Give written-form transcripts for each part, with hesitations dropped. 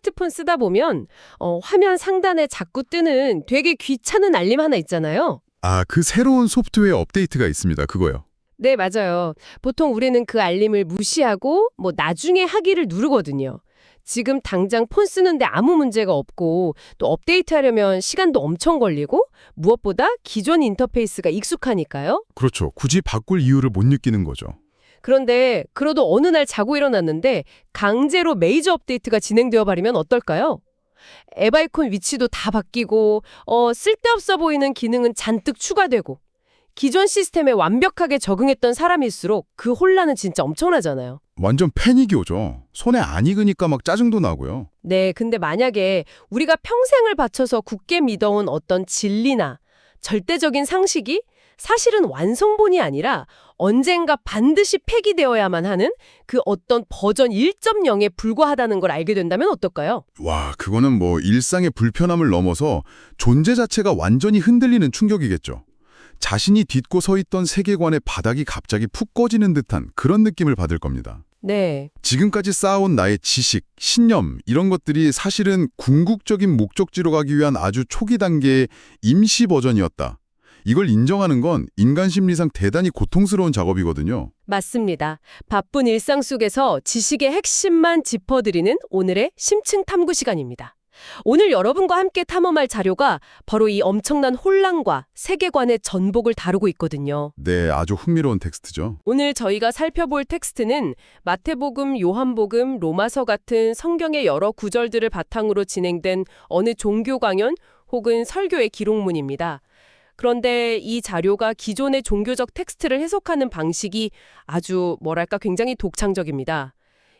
스마트폰 쓰다 보면 화면 상단에 자꾸 뜨는 되게 귀찮은 알림 하나 있잖아요. 아, 그 새로운 소프트웨어 업데이트가 있습니다. 그거요. 네, 맞아요. 보통 우리는 그 알림을 무시하고 나중에 하기를 누르거든요. 지금 당장 폰 쓰는데 아무 문제가 없고 또 업데이트하려면 시간도 엄청 걸리고 무엇보다 기존 인터페이스가 익숙하니까요. 그렇죠. 굳이 바꿀 이유를 못 느끼는 거죠. 그런데 그래도 어느 날 자고 일어났는데 강제로 메이저 업데이트가 진행되어 버리면 어떨까요? 앱 아이콘 위치도 다 바뀌고 쓸데없어 보이는 기능은 잔뜩 추가되고 기존 시스템에 완벽하게 적응했던 사람일수록 그 혼란은 진짜 엄청나잖아요. 완전 패닉이 오죠. 손에 안 익으니까 막 짜증도 나고요. 네, 근데 만약에 우리가 평생을 바쳐서 굳게 믿어온 어떤 진리나 절대적인 상식이 사실은 완성본이 아니라 언젠가 반드시 폐기되어야만 하는 그 어떤 버전 1.0에 불과하다는 걸 알게 된다면 어떨까요? 와, 그거는 일상의 불편함을 넘어서 존재 자체가 완전히 흔들리는 충격이겠죠. 자신이 딛고 서 있던 세계관의 바닥이 갑자기 푹 꺼지는 듯한 그런 느낌을 받을 겁니다. 네. 지금까지 쌓아온 나의 지식, 신념 이런 것들이 사실은 궁극적인 목적지로 가기 위한 아주 초기 단계의 임시 버전이었다. 이걸 인정하는 건 인간 심리상 대단히 고통스러운 작업이거든요. 맞습니다. 바쁜 일상 속에서 지식의 핵심만 짚어드리는 오늘의 심층 탐구 시간입니다. 오늘 여러분과 함께 탐험할 자료가 바로 이 엄청난 혼란과 세계관의 전복을 다루고 있거든요. 네, 아주 흥미로운 텍스트죠. 오늘 저희가 살펴볼 텍스트는 마태복음, 요한복음, 로마서 같은 성경의 여러 구절들을 바탕으로 진행된 어느 종교 강연 혹은 설교의 기록문입니다. 그런데 이 자료가 기존의 종교적 텍스트를 해석하는 방식이 아주 굉장히 독창적입니다.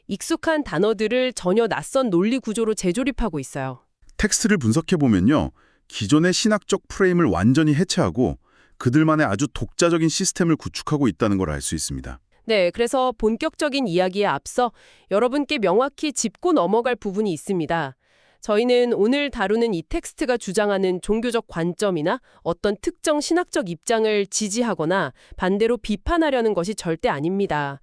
익숙한 단어들을 전혀 낯선 논리 구조로 재조립하고 있어요. 텍스트를 분석해보면요. 기존의 신학적 프레임을 완전히 해체하고 그들만의 아주 독자적인 시스템을 구축하고 있다는 걸 알 수 있습니다. 네, 그래서 본격적인 이야기에 앞서 여러분께 명확히 짚고 넘어갈 부분이 있습니다. 저희는 오늘 다루는 이 텍스트가 주장하는 종교적 관점이나 어떤 특정 신학적 입장을 지지하거나 반대로 비판하려는 것이 절대 아닙니다.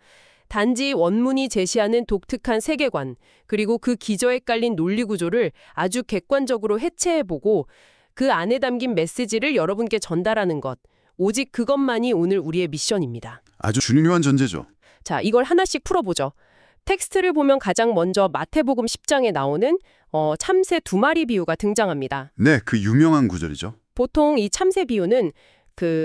단지 원문이 제시하는 독특한 세계관, 그리고 그 기저에 깔린 논리 구조를 아주 객관적으로 해체해보고 그 안에 담긴 메시지를 여러분께 전달하는 것, 오직 그것만이 오늘 우리의 미션입니다. 아주 중요한 전제죠. 자, 이걸 하나씩 풀어보죠. 텍스트를 보면 가장 먼저 마태복음 10장에 나오는 참새 2마리 비유가 등장합니다. 네, 그 유명한 구절이죠. 보통 이 참새 비유는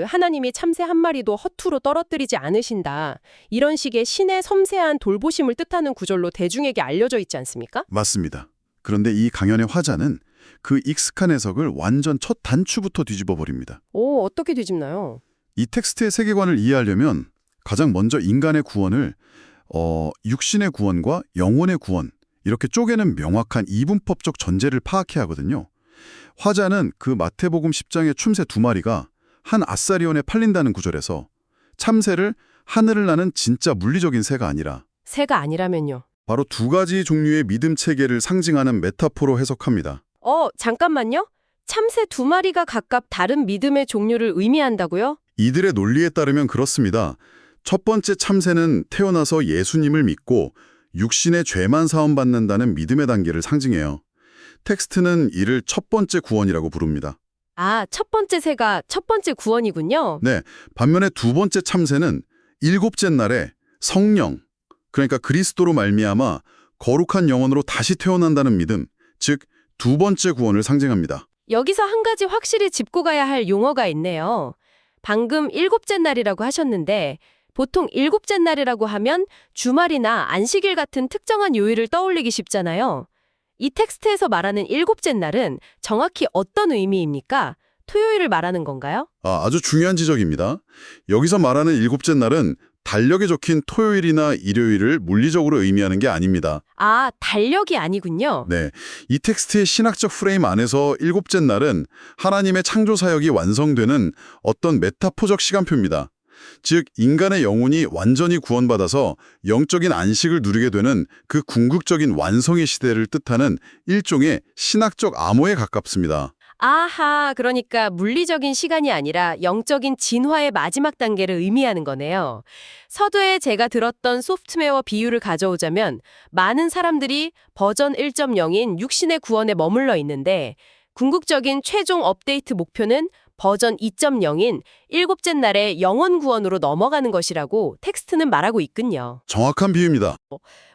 하나님이 참새 한 마리도 허투루 떨어뜨리지 않으신다. 이런 식의 신의 섬세한 돌보심을 뜻하는 구절로 대중에게 알려져 있지 않습니까? 맞습니다. 그런데 이 강연의 화자는 그 익숙한 해석을 완전 첫 단추부터 뒤집어 버립니다. 오, 어떻게 뒤집나요? 이 텍스트의 세계관을 이해하려면 가장 먼저 인간의 구원을 육신의 구원과 영혼의 구원 이렇게 쪼개는 명확한 이분법적 전제를 파악해야 하거든요. 화자는 그 마태복음 10장의 춤새 2마리가 한 아사리온에 팔린다는 구절에서 참새를 하늘을 나는 진짜 물리적인 새가 아니라 새가 아니라면요. 바로 2가지 종류의 믿음 체계를 상징하는 메타포로 해석합니다. 잠깐만요. 참새 2마리가 각각 다른 믿음의 종류를 의미한다고요? 이들의 논리에 따르면 그렇습니다. 첫 번째 참새는 태어나서 예수님을 믿고 육신의 죄만 사함받는다는 믿음의 단계를 상징해요. 텍스트는 이를 첫 번째 구원이라고 부릅니다. 아, 첫 번째 새가 첫 번째 구원이군요. 네, 반면에 2번째 참새는 7째 날에 성령, 그러니까 그리스도로 말미암아 거룩한 영혼으로 다시 태어난다는 믿음, 즉 2번째 구원을 상징합니다. 여기서 한 가지 확실히 짚고 가야 할 용어가 있네요. 방금 7째 날이라고 하셨는데 보통 7째 날이라고 하면 주말이나 안식일 같은 특정한 요일을 떠올리기 쉽잖아요. 이 텍스트에서 말하는 7째 날은 정확히 어떤 의미입니까? 토요일을 말하는 건가요? 아주 중요한 지적입니다. 여기서 말하는 7째 날은 달력에 적힌 토요일이나 일요일을 물리적으로 의미하는 게 아닙니다. 아, 달력이 아니군요. 네, 이 텍스트의 신학적 프레임 안에서 7째 날은 하나님의 창조 사역이 완성되는 어떤 메타포적 시간표입니다. 즉 인간의 영혼이 완전히 구원받아서 영적인 안식을 누리게 되는 그 궁극적인 완성의 시대를 뜻하는 일종의 신학적 암호에 가깝습니다. 아하, 그러니까 물리적인 시간이 아니라 영적인 진화의 마지막 단계를 의미하는 거네요. 서두에 제가 들었던 소프트웨어 비유를 가져오자면 많은 사람들이 버전 1.0인 육신의 구원에 머물러 있는데 궁극적인 최종 업데이트 목표는 버전 2.0인 일곱째 날의 영원 구원으로 넘어가는 것이라고 텍스트는 말하고 있군요. 정확한 비유입니다.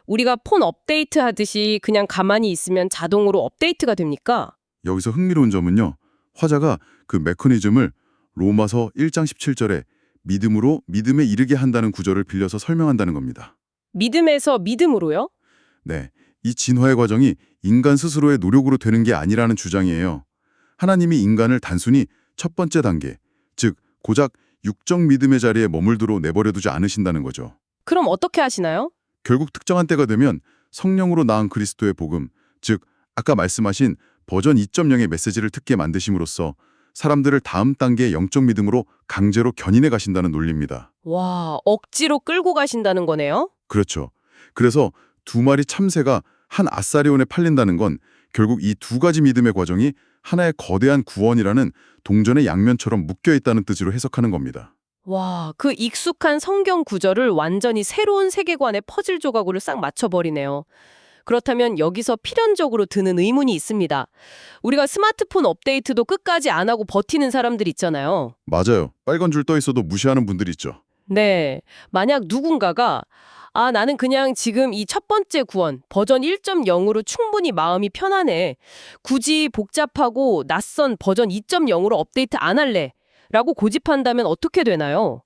우리가 폰 업데이트 하듯이 그냥 가만히 있으면 자동으로 업데이트가 됩니까? 여기서 흥미로운 점은요. 화자가 그 메커니즘을 로마서 1장 17절에 믿음으로 믿음에 이르게 한다는 구절을 빌려서 설명한다는 겁니다. 믿음에서 믿음으로요? 네, 이 진화의 과정이 인간 스스로의 노력으로 되는 게 아니라는 주장이에요. 하나님이 인간을 단순히 첫 번째 단계, 즉 고작 육적 믿음의 자리에 머물도록 내버려두지 않으신다는 거죠. 그럼 어떻게 하시나요? 결국 특정한 때가 되면 성령으로 낳은 그리스도의 복음, 즉 아까 말씀하신 버전 2.0의 메시지를 듣게 만드심으로써 사람들을 다음 단계의 영적 믿음으로 강제로 견인해 가신다는 논리입니다. 와, 억지로 끌고 가신다는 거네요? 그렇죠. 그래서 두 마리 참새가 한 아사리온에 팔린다는 건 결국 이 두 가지 믿음의 과정이 하나의 거대한 구원이라는 동전의 양면처럼 묶여 있다는 뜻으로 해석하는 겁니다. 와, 그 익숙한 성경 구절을 완전히 새로운 세계관의 퍼즐 조각으로 싹 맞춰버리네요. 그렇다면 여기서 필연적으로 드는 의문이 있습니다. 우리가 스마트폰 업데이트도 끝까지 안 하고 버티는 사람들 있잖아요. 맞아요. 빨간 줄 떠 있어도 무시하는 분들 있죠. 네, 만약 누군가가 나는 그냥 지금 이 첫 번째 구원, 버전 1.0으로 충분히 마음이 편하네. 굳이 복잡하고 낯선 버전 2.0으로 업데이트 안 할래. 라고 고집한다면 어떻게 되나요?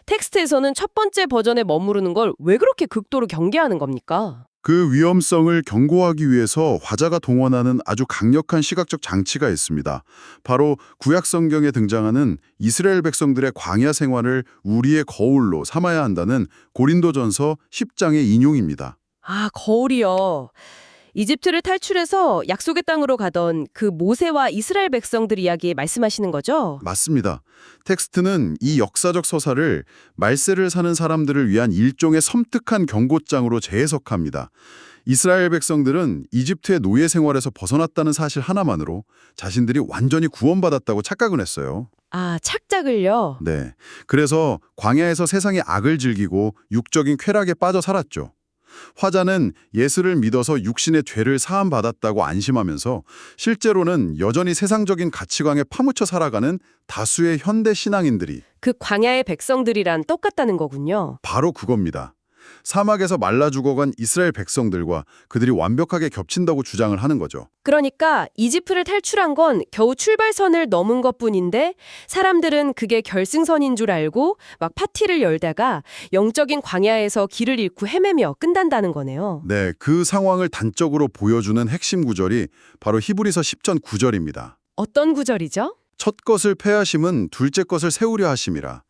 텍스트에서는 첫 번째 버전에 머무르는 걸 왜 그렇게 극도로 경계하는 겁니까? 그 위험성을 경고하기 위해서 화자가 동원하는 아주 강력한 시각적 장치가 있습니다. 바로 구약 성경에 등장하는 이스라엘 백성들의 광야 생활을 우리의 거울로 삼아야 한다는 고린도전서 10장의 인용입니다. 아, 거울이요. 이집트를 탈출해서 약속의 땅으로 가던 그 모세와 이스라엘 백성들 이야기 말씀하시는 거죠? 맞습니다. 텍스트는 이 역사적 서사를 말세를 사는 사람들을 위한 일종의 섬뜩한 경고장으로 재해석합니다. 이스라엘 백성들은 이집트의 노예 생활에서 벗어났다는 사실 하나만으로 자신들이 완전히 구원받았다고 착각을 했어요. 아, 착각을요? 네. 그래서 광야에서 세상의 악을 즐기고 육적인 쾌락에 빠져 살았죠. 화자는 예수를 믿어서 육신의 죄를 사함받았다고 안심하면서 실제로는 여전히 세상적인 가치관에 파묻혀 살아가는 다수의 현대 신앙인들이 그 광야의 백성들이란 똑같다는 거군요. 바로 그겁니다. 사막에서 말라 죽어간 이스라엘 백성들과 그들이 완벽하게 겹친다고 주장을 하는 거죠. 그러니까 이집트를 탈출한 건 겨우 출발선을 넘은 것뿐인데 사람들은 그게 결승선인 줄 알고 막 파티를 열다가 영적인 광야에서 길을 잃고 헤매며 끝난다는 거네요. 네, 그 상황을 단적으로 보여주는 핵심 구절이 바로 히브리서 10전 9절입니다. 어떤 구절이죠? 첫 것을 패하심은 둘째 것을 세우려 하심이라.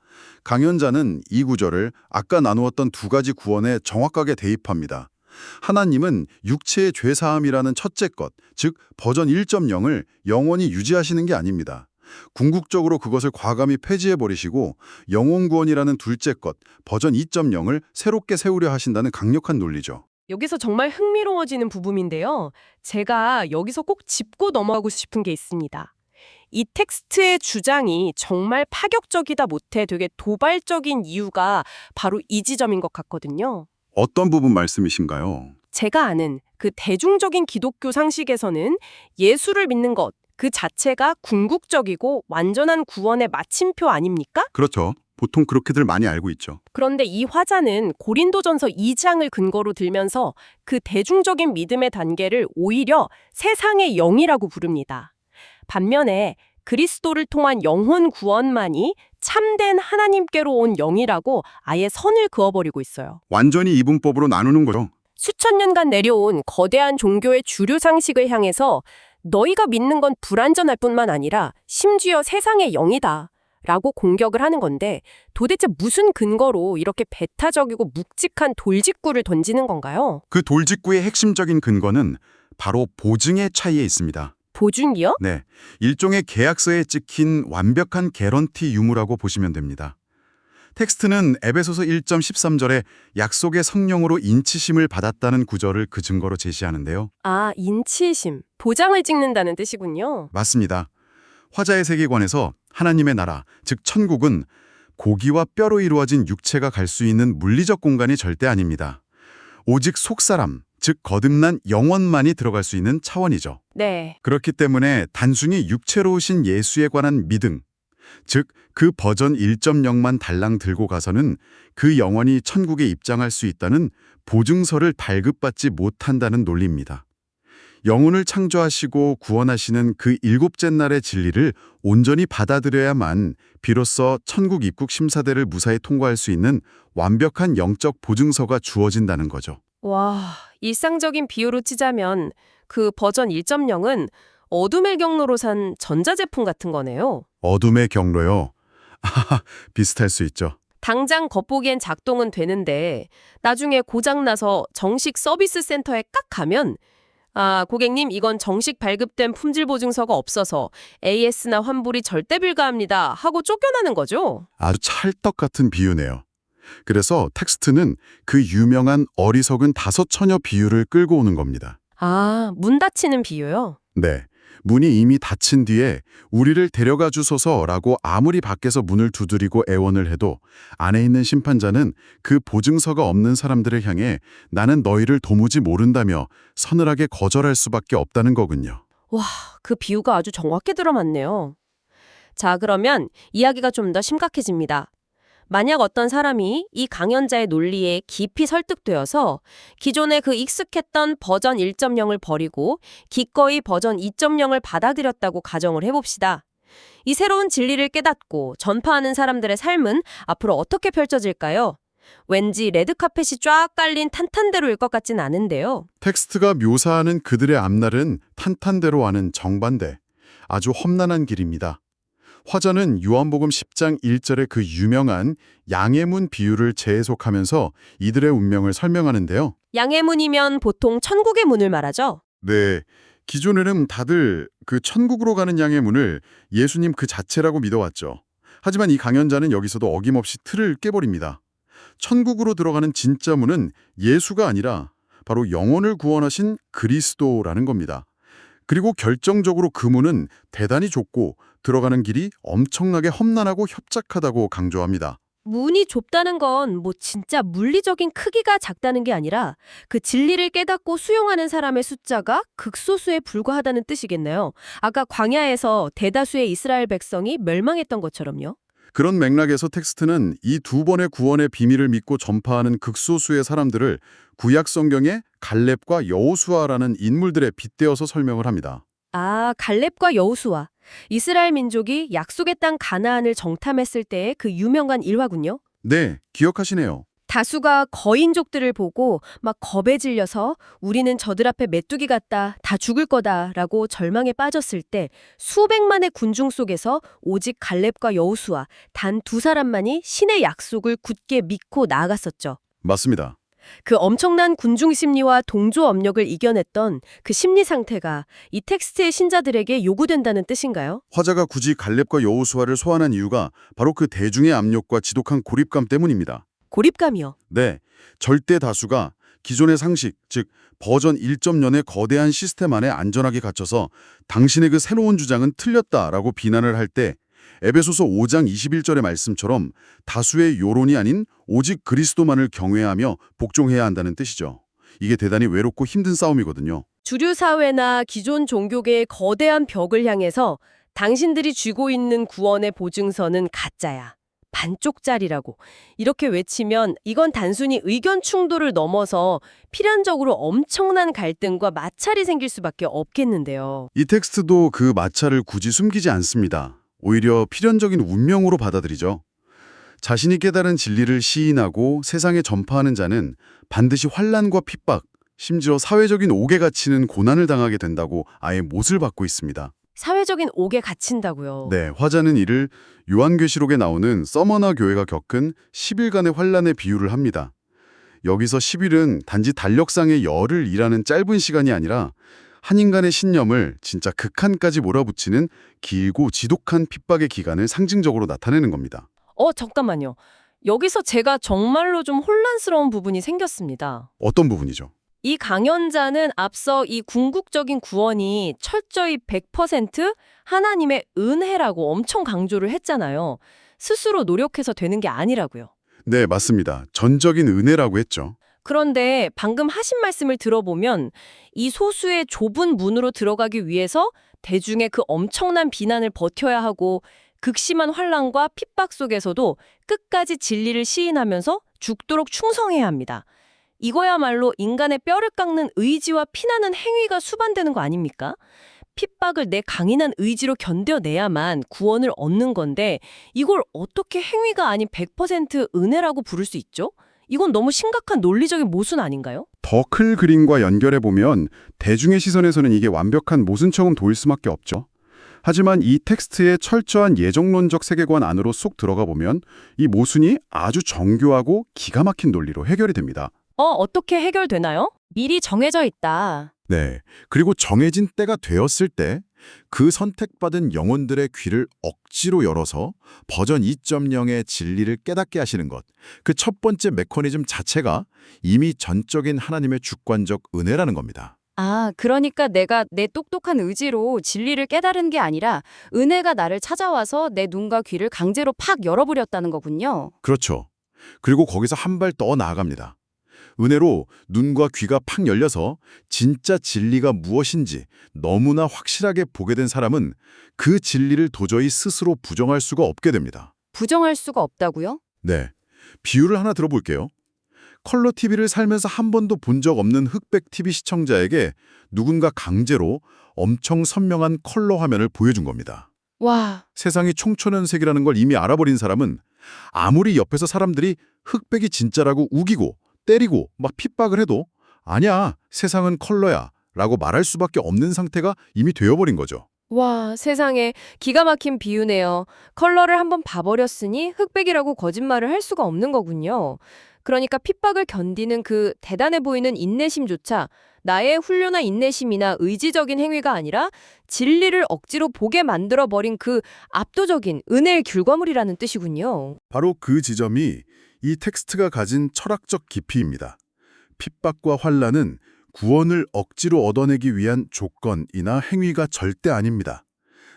강연자는 이 구절을 아까 나누었던 두 가지 구원에 정확하게 대입합니다. 하나님은 육체의 죄사함이라는 첫째 것, 즉 버전 1.0을 영원히 유지하시는 게 아닙니다. 궁극적으로 그것을 과감히 폐지해버리시고 영혼구원이라는 둘째 것, 버전 2.0을 새롭게 세우려 하신다는 강력한 논리죠. 여기서 정말 흥미로워지는 부분인데요. 제가 여기서 꼭 짚고 넘어가고 싶은 게 있습니다. 이 텍스트의 주장이 정말 파격적이다 못해 되게 도발적인 이유가 바로 이 지점인 것 같거든요. 어떤 부분 말씀이신가요? 제가 아는 그 대중적인 기독교 상식에서는 예수를 믿는 것 그 자체가 궁극적이고 완전한 구원의 마침표 아닙니까? 그렇죠. 보통 그렇게들 많이 알고 있죠. 그런데 이 화자는 고린도전서 2장을 근거로 들면서 그 대중적인 믿음의 단계를 오히려 세상의 영이라고 부릅니다. 반면에 그리스도를 통한 영혼 구원만이 참된 하나님께로 온 영이라고 아예 선을 그어버리고 있어요. 완전히 이분법으로 나누는 거죠. 수천 년간 내려온 거대한 종교의 주류 상식을 향해서 너희가 믿는 건 불완전할 뿐만 아니라 심지어 세상의 영이다 라고 공격을 하는 건데 도대체 무슨 근거로 이렇게 배타적이고 묵직한 돌직구를 던지는 건가요? 그 돌직구의 핵심적인 근거는 바로 보증의 차이에 있습니다. 보증이요? 네, 일종의 계약서에 찍힌 완벽한 개런티 유무라고 보시면 됩니다. 텍스트는 에베소서 1.13절에 약속의 성령으로 인치심을 받았다는 구절을 그 증거로 제시하는데요. 아, 인치심. 보장을 찍는다는 뜻이군요. 맞습니다. 화자의 세계관에서 하나님의 나라, 즉 천국은 고기와 뼈로 이루어진 육체가 갈 수 있는 물리적 공간이 절대 아닙니다. 오직 속사람, 즉 거듭난 영혼만이 들어갈 수 있는 차원이죠. 네. 그렇기 때문에 단순히 육체로 오신 예수에 관한 믿음, 즉 그 버전 1.0만 달랑 들고 가서는 그 영혼이 천국에 입장할 수 있다는 보증서를 발급받지 못한다는 논리입니다. 영혼을 창조하시고 구원하시는 그 일곱째 날의 진리를 온전히 받아들여야만 비로소 천국 입국 심사대를 무사히 통과할 수 있는 완벽한 영적 보증서가 주어진다는 거죠. 와, 일상적인 비유로 치자면 그 버전 1.0은 어둠의 경로로 산 전자제품 같은 거네요. 어둠의 경로요. 비슷할 수 있죠. 당장 겉보기엔 작동은 되는데 나중에 고장나서 정식 서비스 센터에 깍 가면 고객님 이건 정식 발급된 품질 보증서가 없어서 AS나 환불이 절대 불가합니다 하고 쫓겨나는 거죠. 아주 찰떡 같은 비유네요. 그래서 텍스트는 그 유명한 어리석은 5처녀 비유를 끌고 오는 겁니다. 문 닫히는 비유요? 네. 문이 이미 닫힌 뒤에 우리를 데려가 주소서라고 아무리 밖에서 문을 두드리고 애원을 해도 안에 있는 심판자는 그 보증서가 없는 사람들을 향해 나는 너희를 도무지 모른다며 서늘하게 거절할 수밖에 없다는 거군요. 와, 그 비유가 아주 정확히 들어맞네요. 자, 그러면 이야기가 좀 더 심각해집니다. 만약 어떤 사람이 이 강연자의 논리에 깊이 설득되어서 기존의 그 익숙했던 버전 1.0을 버리고 기꺼이 버전 2.0을 받아들였다고 가정을 해봅시다. 이 새로운 진리를 깨닫고 전파하는 사람들의 삶은 앞으로 어떻게 펼쳐질까요? 왠지 레드카펫이 쫙 깔린 탄탄대로일 것 같진 않은데요. 텍스트가 묘사하는 그들의 앞날은 탄탄대로와는 정반대, 아주 험난한 길입니다. 화자는 요한복음 10장 1절의 그 유명한 양의 문 비유를 재해석하면서 이들의 운명을 설명하는데요. 양의 문이면 보통 천국의 문을 말하죠. 네, 기존에는 다들 그 천국으로 가는 양의 문을 예수님 그 자체라고 믿어왔죠. 하지만 이 강연자는 여기서도 어김없이 틀을 깨버립니다. 천국으로 들어가는 진짜 문은 예수가 아니라 바로 영혼을 구원하신 그리스도라는 겁니다. 그리고 결정적으로 그 문은 대단히 좁고 들어가는 길이 엄청나게 험난하고 협착하다고 강조합니다. 문이 좁다는 건 뭐 진짜 물리적인 크기가 작다는 게 아니라 그 진리를 깨닫고 수용하는 사람의 숫자가 극소수에 불과하다는 뜻이겠네요. 아까 광야에서 대다수의 이스라엘 백성이 멸망했던 것처럼요. 그런 맥락에서 텍스트는 이 두 번의 구원의 비밀을 믿고 전파하는 극소수의 사람들을 구약 성경의 갈렙과 여호수아라는 인물들에 빗대어서 설명을 합니다. 갈렙과 여호수아. 이스라엘 민족이 약속의 땅 가나안을 정탐했을 때의 그 유명한 일화군요. 네, 기억하시네요. 다수가 거인족들을 보고 막 겁에 질려서 우리는 저들 앞에 메뚜기 같다, 다 죽을 거다라고 절망에 빠졌을 때 수백만의 군중 속에서 오직 갈렙과 여호수아 단 두 사람만이 신의 약속을 굳게 믿고 나아갔었죠. 맞습니다. 그 엄청난 군중 심리와 동조 업력을 이겨냈던 그 심리 상태가 이 텍스트의 신자들에게 요구된다는 뜻인가요? 화자가 굳이 갈렙과 여호수아를 소환한 이유가 바로 그 대중의 압력과 지독한 고립감 때문입니다. 고립감이요. 네, 절대 다수가 기존의 상식, 즉 버전 1.0의 거대한 시스템 안에 안전하게 갇혀서 당신의 그 새로운 주장은 틀렸다라고 비난을 할 때 에베소서 5장 21절의 말씀처럼 다수의 여론이 아닌 오직 그리스도만을 경외하며 복종해야 한다는 뜻이죠. 이게 대단히 외롭고 힘든 싸움이거든요. 주류 사회나 기존 종교계의 거대한 벽을 향해서 당신들이 쥐고 있는 구원의 보증서는 가짜야. 반쪽짜리라고. 이렇게 외치면 이건 단순히 의견 충돌을 넘어서 필연적으로 엄청난 갈등과 마찰이 생길 수밖에 없겠는데요. 이 텍스트도 그 마찰을 굳이 숨기지 않습니다. 오히려 필연적인 운명으로 받아들이죠. 자신이 깨달은 진리를 시인하고 세상에 전파하는 자는 반드시 환난과 핍박, 심지어 사회적인 옥에 갇히는 고난을 당하게 된다고 아예 못을 받고 있습니다. 사회적인 옥에 갇힌다고요. 네, 화자는 이를 요한계시록에 나오는 서머나 교회가 겪은 10일간의 환난에 비유를 합니다. 여기서 10일은 단지 달력상의 열을 일하는 짧은 시간이 아니라 한 인간의 신념을 진짜 극한까지 몰아붙이는 길고 지독한 핍박의 기간을 상징적으로 나타내는 겁니다. 잠깐만요. 여기서 제가 정말로 좀 혼란스러운 부분이 생겼습니다. 어떤 부분이죠? 이 강연자는 앞서 이 궁극적인 구원이 철저히 100% 하나님의 은혜라고 엄청 강조를 했잖아요. 스스로 노력해서 되는 게 아니라고요. 네, 맞습니다. 전적인 은혜라고 했죠. 그런데 방금 하신 말씀을 들어보면 이 소수의 좁은 문으로 들어가기 위해서 대중의 그 엄청난 비난을 버텨야 하고 극심한 환난과 핍박 속에서도 끝까지 진리를 시인하면서 죽도록 충성해야 합니다. 이거야말로 인간의 뼈를 깎는 의지와 피나는 행위가 수반되는 거 아닙니까? 핍박을 내 강인한 의지로 견뎌내야만 구원을 얻는 건데 이걸 어떻게 행위가 아닌 100% 은혜라고 부를 수 있죠? 이건 너무 심각한 논리적인 모순 아닌가요? 더 큰 그림과 연결해보면 대중의 시선에서는 이게 완벽한 모순처럼 보일 수밖에 없죠. 하지만 이 텍스트의 철저한 예정론적 세계관 안으로 쏙 들어가 보면 이 모순이 아주 정교하고 기가 막힌 논리로 해결이 됩니다. 어떻게 해결되나요? 미리 정해져 있다. 네. 그리고 정해진 때가 되었을 때 그 선택받은 영혼들의 귀를 억지로 열어서 버전 2.0의 진리를 깨닫게 하시는 것. 그 첫 번째 메커니즘 자체가 이미 전적인 하나님의 주권적 은혜라는 겁니다. 아, 그러니까 내가 내 똑똑한 의지로 진리를 깨달은 게 아니라 은혜가 나를 찾아와서 내 눈과 귀를 강제로 팍 열어버렸다는 거군요. 그렇죠. 그리고 거기서 한 발 더 나아갑니다. 은혜로 눈과 귀가 팍 열려서 진짜 진리가 무엇인지 너무나 확실하게 보게 된 사람은 그 진리를 도저히 스스로 부정할 수가 없게 됩니다. 부정할 수가 없다고요? 네. 비유를 하나 들어볼게요. 컬러 TV를 살면서 한 번도 본 적 없는 흑백 TV 시청자에게 누군가 강제로 엄청 선명한 컬러 화면을 보여준 겁니다. 와, 세상이 총천연색이라는 걸 이미 알아버린 사람은 아무리 옆에서 사람들이 흑백이 진짜라고 우기고 때리고 막 핍박을 해도 아니야, 세상은 컬러야 라고 말할 수밖에 없는 상태가 이미 되어버린 거죠. 와, 세상에 기가 막힌 비유네요. 컬러를 한번 봐버렸으니 흑백이라고 거짓말을 할 수가 없는 거군요. 그러니까 핍박을 견디는 그 대단해 보이는 인내심조차 나의 훌륭한 인내심이나 의지적인 행위가 아니라 진리를 억지로 보게 만들어버린 그 압도적인 은혜의 결과물이라는 뜻이군요. 바로 그 지점이 이 텍스트가 가진 철학적 깊이입니다. 핍박과 환난은 구원을 억지로 얻어내기 위한 조건이나 행위가 절대 아닙니다.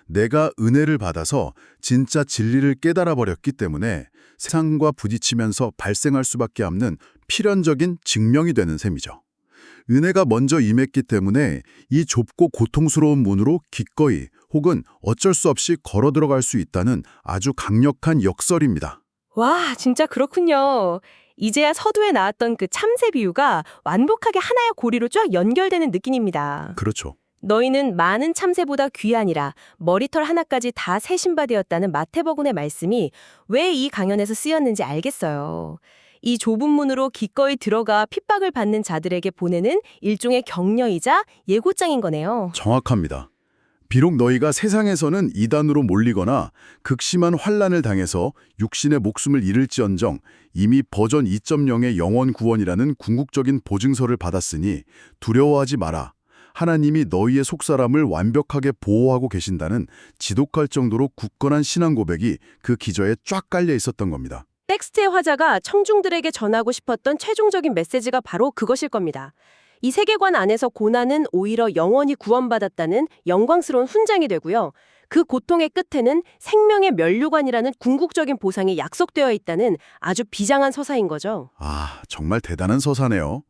내가 은혜를 받아서 진짜 진리를 깨달아 버렸기 때문에 세상과 부딪히면서 발생할 수밖에 없는 필연적인 증명이 되는 셈이죠. 은혜가 먼저 임했기 때문에 이 좁고 고통스러운 문으로 기꺼이 혹은 어쩔 수 없이 걸어 들어갈 수 있다는 아주 강력한 역설입니다. 와, 진짜 그렇군요. 이제야 서두에 나왔던 그 참새 비유가 완벽하게 하나의 고리로 쫙 연결되는 느낌입니다. 그렇죠. 너희는 많은 참새보다 귀하니라 머리털 하나까지 다 새 신바되었다는 마태복음의 말씀이 왜 이 강연에서 쓰였는지 알겠어요. 이 좁은 문으로 기꺼이 들어가 핍박을 받는 자들에게 보내는 일종의 격려이자 예고장인 거네요. 정확합니다. 비록 너희가 세상에서는 이단으로 몰리거나 극심한 환난을 당해서 육신의 목숨을 잃을지언정 이미 버전 2.0의 영원 구원이라는 궁극적인 보증서를 받았으니 두려워하지 마라. 하나님이 너희의 속사람을 완벽하게 보호하고 계신다는 지독할 정도로 굳건한 신앙 고백이 그 기저에 쫙 깔려 있었던 겁니다. 텍스트의 화자가 청중들에게 전하고 싶었던 최종적인 메시지가 바로 그것일 겁니다. 이 세계관 안에서 고난은 오히려 영원히 구원받았다는 영광스러운 훈장이 되고요. 그 고통의 끝에는 생명의 면류관이라는 궁극적인 보상이 약속되어 있다는 아주 비장한 서사인 거죠. 아, 정말 대단한 서사네요.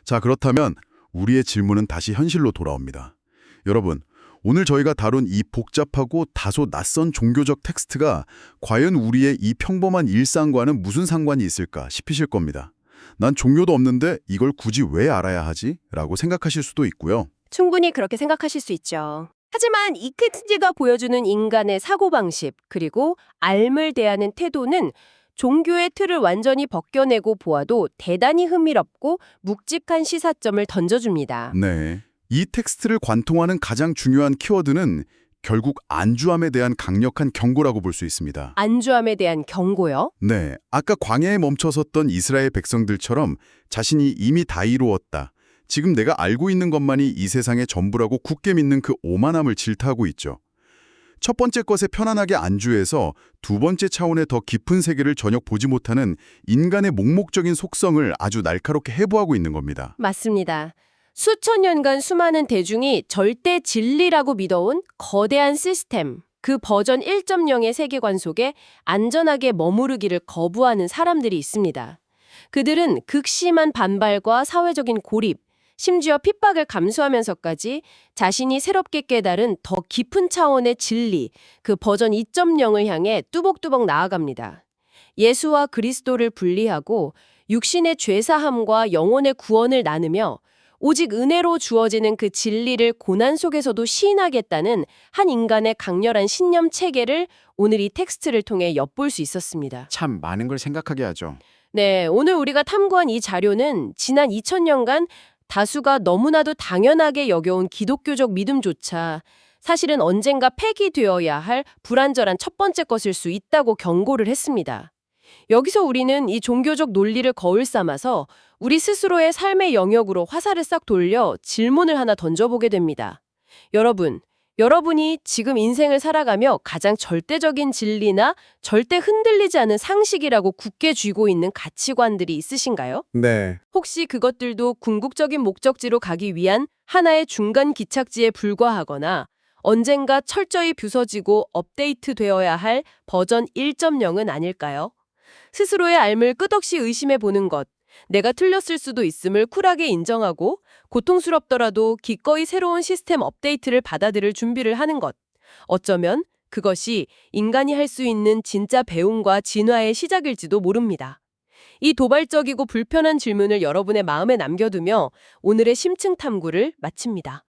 자, 그렇다면 우리의 질문은 다시 현실로 돌아옵니다. 여러분, 오늘 저희가 다룬 이 복잡하고 다소 낯선 종교적 텍스트가 과연 우리의 이 평범한 일상과는 무슨 상관이 있을까 싶으실 겁니다. 난 종교도 없는데 이걸 굳이 왜 알아야 하지? 라고 생각하실 수도 있고요. 충분히 그렇게 생각하실 수 있죠. 하지만 이 텍스트가 보여주는 인간의 사고방식 그리고 앓을 대하는 태도는 종교의 틀을 완전히 벗겨내고 보아도 대단히 흥미롭고 묵직한 시사점을 던져줍니다. 네. 이 텍스트를 관통하는 가장 중요한 키워드는 결국 안주함에 대한 강력한 경고라고 볼 수 있습니다. 안주함에 대한 경고요? 네, 아까 광야에 멈춰섰던 이스라엘 백성들처럼 자신이 이미 다 이루었다. 지금 내가 알고 있는 것만이 이 세상의 전부라고 굳게 믿는 그 오만함을 질타하고 있죠. 첫 번째 것에 편안하게 안주해서 두 번째 차원의 더 깊은 세계를 전혀 보지 못하는 인간의 몽목적인 속성을 아주 날카롭게 해부하고 있는 겁니다. 맞습니다. 수천 년간 수많은 대중이 절대 진리라고 믿어온 거대한 시스템, 그 버전 1.0의 세계관 속에 안전하게 머무르기를 거부하는 사람들이 있습니다. 그들은 극심한 반발과 사회적인 고립, 심지어 핍박을 감수하면서까지 자신이 새롭게 깨달은 더 깊은 차원의 진리, 그 버전 2.0을 향해 뚜벅뚜벅 나아갑니다. 예수와 그리스도를 분리하고 육신의 죄사함과 영혼의 구원을 나누며 오직 은혜로 주어지는 그 진리를 고난 속에서도 시인하겠다는 한 인간의 강렬한 신념 체계를 오늘 이 텍스트를 통해 엿볼 수 있었습니다. 참 많은 걸 생각하게 하죠. 네, 오늘 우리가 탐구한 이 자료는 지난 2000년간 다수가 너무나도 당연하게 여겨온 기독교적 믿음조차 사실은 언젠가 폐기되어야 할 불완전한 첫 번째 것일 수 있다고 경고를 했습니다. 여기서 우리는 이 종교적 논리를 거울 삼아서 우리 스스로의 삶의 영역으로 화살을 싹 돌려 질문을 하나 던져보게 됩니다. 여러분이 지금 인생을 살아가며 가장 절대적인 진리나 절대 흔들리지 않은 상식이라고 굳게 쥐고 있는 가치관들이 있으신가요? 네. 혹시 그것들도 궁극적인 목적지로 가기 위한 하나의 중간 기착지에 불과하거나 언젠가 철저히 부서지고 업데이트되어야 할 버전 1.0은 아닐까요? 스스로의 삶을 끝없이 의심해 보는 것, 내가 틀렸을 수도 있음을 쿨하게 인정하고 고통스럽더라도 기꺼이 새로운 시스템 업데이트를 받아들일 준비를 하는 것. 어쩌면 그것이 인간이 할 수 있는 진짜 배움과 진화의 시작일지도 모릅니다. 이 도발적이고 불편한 질문을 여러분의 마음에 남겨두며 오늘의 심층 탐구를 마칩니다.